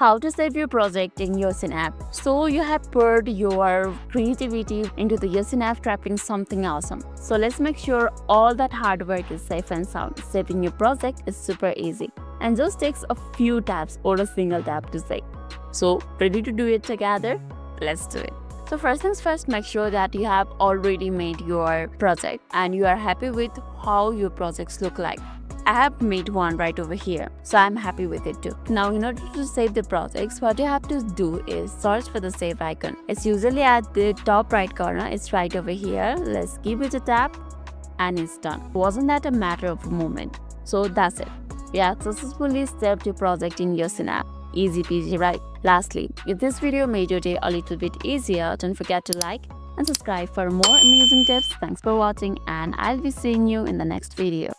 How to save your project in Yoshion app. So you have poured your creativity into the Yoshion app, trapping something awesome. So let's make sure all that hard work is safe and sound. Saving your project is super easy and just takes a few taps or a single tap to save. So ready to do it together? Let's do it. So first things first, make sure that you have already made your project and you are happy with how your projects look like. I have made one right over here, so I'm happy with it too. Now, in order to save the projects, what you have to do is search for the save icon. It's usually at the top right corner. It's right over here. Let's give it a tap and it's done. Wasn't that a matter of a moment? So that's it. You have successfully saved your project in Yoshion app. Easy peasy, right? Lastly, if this video made your day a little bit easier, don't forget to like and subscribe for more amazing tips. Thanks for watching and I'll be seeing you in the next video.